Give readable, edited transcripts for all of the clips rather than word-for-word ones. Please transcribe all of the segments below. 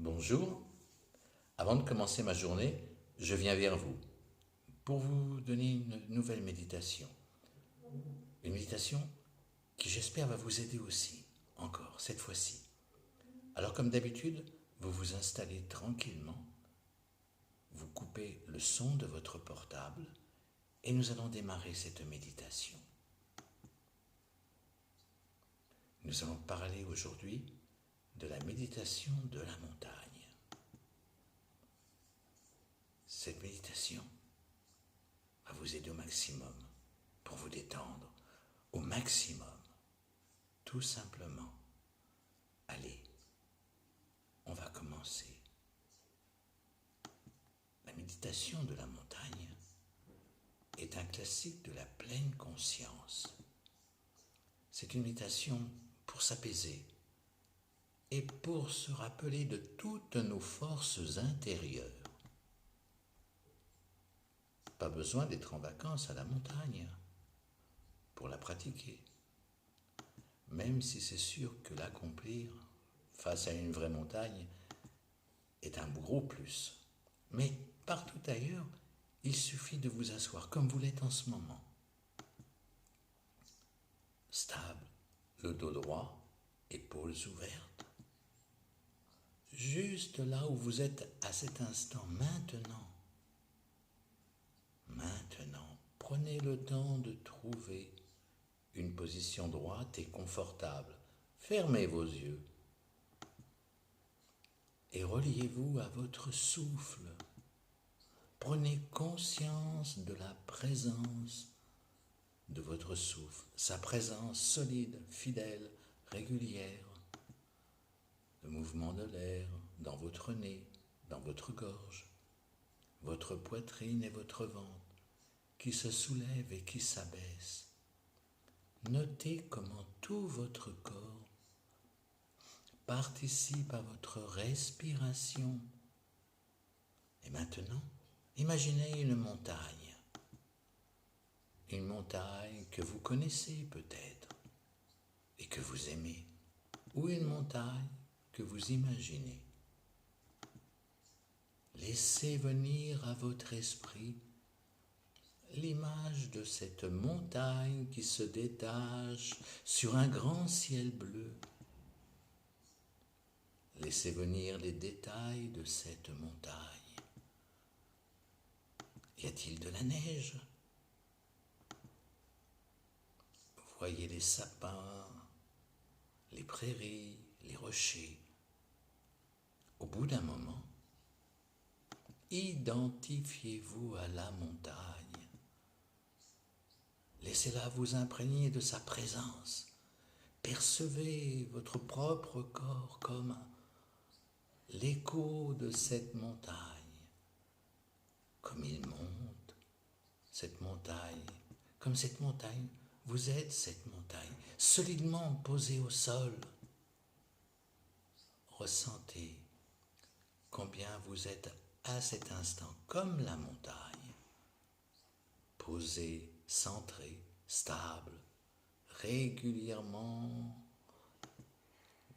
Bonjour, avant de commencer ma journée, je viens vers vous pour vous donner une nouvelle méditation. Une méditation qui j'espère va vous aider aussi, encore, cette fois-ci. Alors comme d'habitude, vous vous installez tranquillement, vous coupez le son de votre portable et nous allons démarrer cette méditation. Nous allons parler aujourd'hui de la méditation de la montagne. Cette méditation va vous aider au maximum pour vous détendre, au maximum, tout simplement. Allez, on va commencer. La méditation de la montagne est un classique de la pleine conscience. C'est une méditation pour s'apaiser et pour se rappeler de toutes nos forces intérieures. Pas besoin d'être en vacances à la montagne pour la pratiquer, même si c'est sûr que l'accomplir face à une vraie montagne est un gros plus. Mais partout ailleurs, il suffit de vous asseoir comme vous l'êtes en ce moment. Stable, le dos droit, épaules ouvertes. Juste là où vous êtes à cet instant, maintenant. Maintenant, prenez le temps de trouver une position droite et confortable. Fermez vos yeux et reliez-vous à votre souffle. Prenez conscience de la présence de votre souffle, sa présence solide, fidèle, régulière, le mouvement de l'air dans votre nez, dans votre gorge, votre poitrine et votre ventre qui se soulèvent et qui s'abaissent. Notez comment tout votre corps participe à votre respiration. Et maintenant, imaginez une montagne que vous connaissez peut-être et que vous aimez, ou une montagne que vous imaginez. Laissez venir à votre esprit l'image de cette montagne qui se détache sur un grand ciel bleu. Laissez venir les détails de cette montagne. Y a-t-il de la neige? Voyez les sapins, les prairies, les rochers. Au bout d'un moment, identifiez-vous à la montagne. Laissez-la vous imprégner de sa présence. Percevez votre propre corps comme l'écho de cette montagne. Comme il monte, cette montagne, comme cette montagne, vous êtes cette montagne, solidement posée au sol. Ressentez combien vous êtes à cet instant comme la montagne, posée, centrée, stable, régulièrement.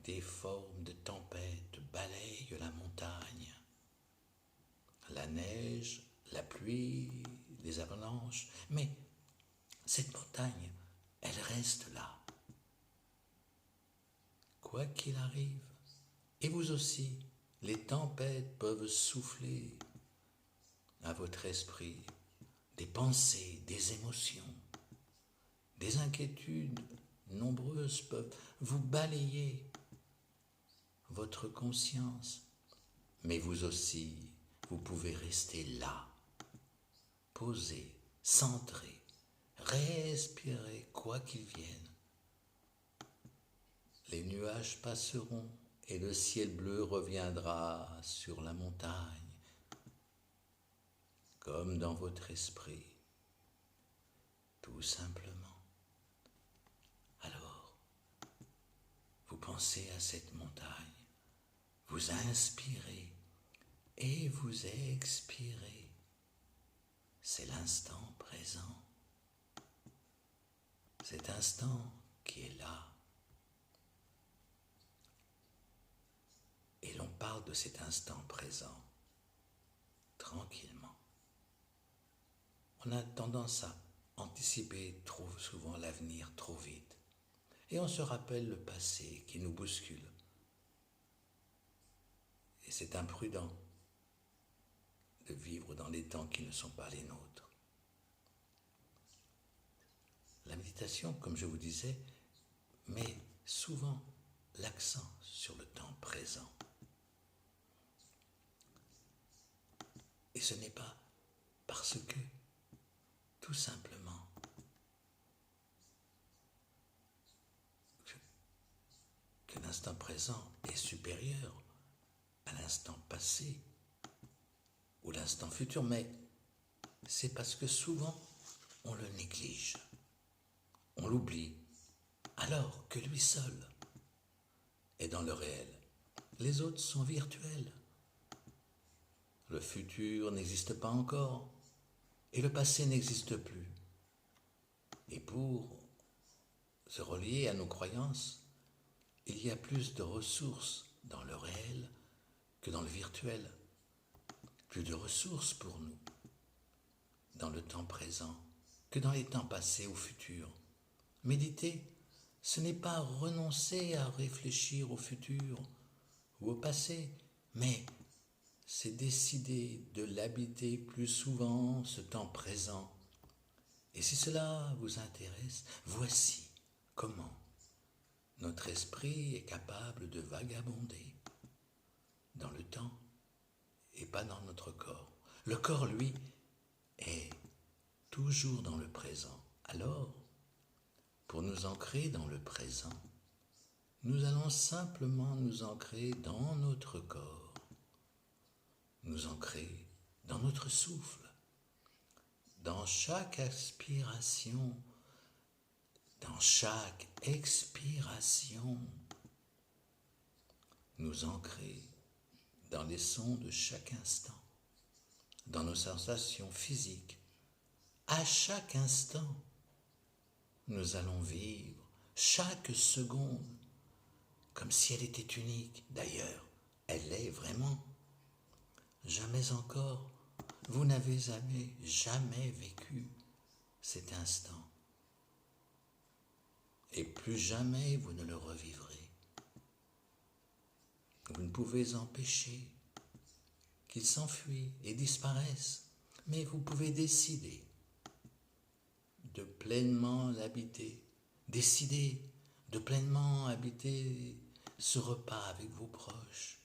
Des formes de tempête balayent la montagne. La neige, la pluie, les avalanches, mais cette montagne, elle reste là. Quoi qu'il arrive, et vous aussi, les tempêtes peuvent souffler à votre esprit des pensées, des émotions, des inquiétudes nombreuses peuvent vous balayer votre conscience, mais vous aussi, vous pouvez rester là, posé, centré, respirer quoi qu'il vienne. Les nuages passeront et le ciel bleu reviendra sur la montagne, comme dans votre esprit, tout simplement. Alors, vous pensez à cette montagne, vous inspirez et vous expirez. C'est l'instant présent, cet instant qui est là. et l'on parle de cet instant présent, tranquillement. On a tendance à anticiper trop souvent l'avenir trop vite. Et on se rappelle le passé qui nous bouscule. Et c'est imprudent de vivre dans des temps qui ne sont pas les nôtres. La méditation, comme je vous disais, met souvent l'accent sur le temps présent. Et ce n'est pas parce que, tout simplement, que l'instant présent est supérieur à l'instant passé ou l'instant futur, mais c'est parce que souvent on le néglige, on l'oublie, alors que lui seul est dans le réel. Les autres sont virtuels. Le futur n'existe pas encore et le passé n'existe plus. Et pour se relier à nos croyances, il y a plus de ressources dans le réel que dans le virtuel. Plus de ressources pour nous dans le temps présent que dans les temps passés ou futurs. Méditer, ce n'est pas renoncer à réfléchir au futur ou au passé, mais c'est décider de l'habiter plus souvent, ce temps présent. Et si cela vous intéresse, voici comment notre esprit est capable de vagabonder dans le temps et pas dans notre corps. Le corps, lui, est toujours dans le présent. Alors, pour nous ancrer dans le présent, nous allons simplement nous ancrer dans notre corps, nous ancrer dans notre souffle, dans chaque aspiration, dans chaque expiration, nous ancrer dans les sons de chaque instant, dans nos sensations physiques. À chaque instant, nous allons vivre chaque seconde comme si elle était unique. D'ailleurs, elle l'est vraiment. Jamais encore, vous n'avez jamais vécu cet instant. Et plus jamais vous ne le revivrez. Vous ne pouvez empêcher qu'il s'enfuit et disparaisse, mais vous pouvez décider de pleinement l'habiter, décider de pleinement habiter ce repas avec vos proches,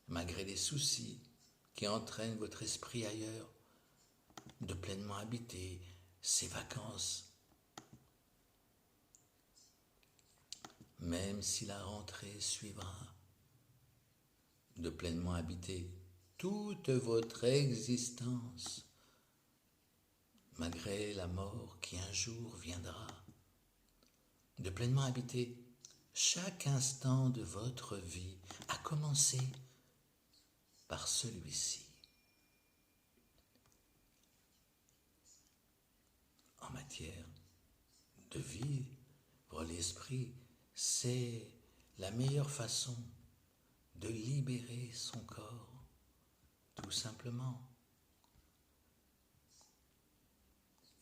malgré les soucis qui entraînent votre esprit ailleurs, de pleinement habiter ces vacances, même si la rentrée suivra, de pleinement habiter toute votre existence, malgré la mort qui un jour viendra, de pleinement habiter chaque instant de votre vie, à commencer par celui-ci. En matière de vivre l'esprit, c'est la meilleure façon de libérer son corps, tout simplement.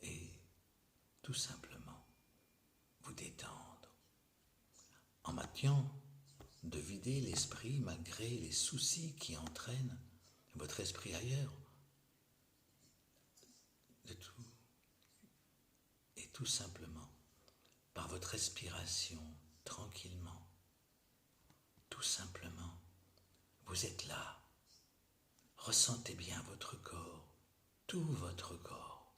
Et tout simplement vous détendre. En matière de vider l'esprit malgré les soucis qui entraînent votre esprit ailleurs, de tout. Et tout simplement, par votre respiration, tranquillement, tout simplement, vous êtes là. Ressentez bien votre corps, tout votre corps.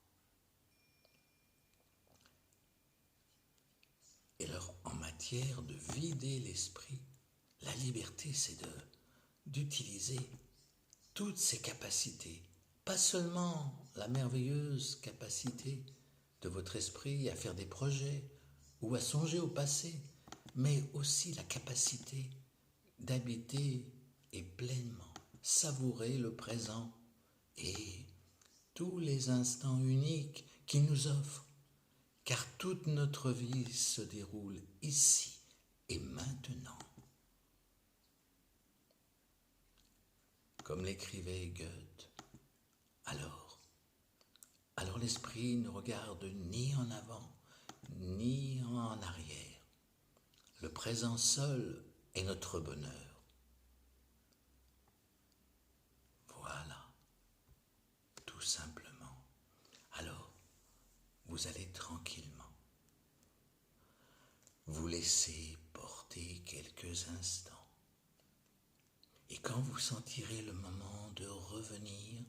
Et alors, en matière de vider l'esprit, la liberté, c'est d'utiliser toutes ses capacités, pas seulement la merveilleuse capacité de votre esprit à faire des projets ou à songer au passé, mais aussi la capacité d'habiter et pleinement savourer le présent et tous les instants uniques qu'il nous offre, car toute notre vie se déroule ici et maintenant. comme l'écrivait Goethe. Alors l'esprit ne regarde ni en avant, ni en arrière. Le présent seul est notre bonheur. Voilà, tout simplement. Alors, vous allez tranquillement vous laisser porter quelques instants. Et quand vous sentirez le moment de revenir,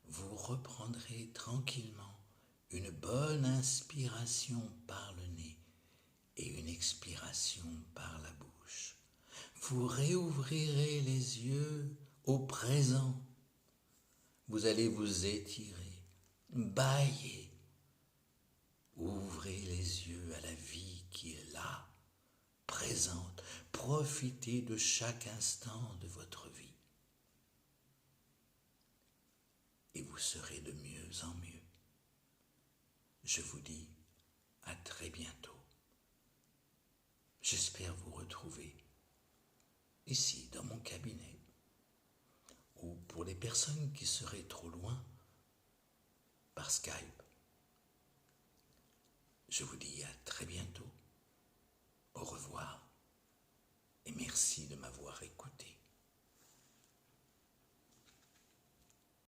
vous reprendrez tranquillement une bonne inspiration par le nez et une expiration par la bouche. Vous réouvrirez les yeux au présent. Vous allez vous étirer, bâiller. Ouvrez les yeux à la vie qui est là, présente. Profitez de chaque instant de votre vie. Et vous serez de mieux en mieux. Je vous dis à très bientôt. J'espère vous retrouver ici dans mon cabinet, ou pour les personnes qui seraient trop loin, par Skype. Je vous dis à très bientôt.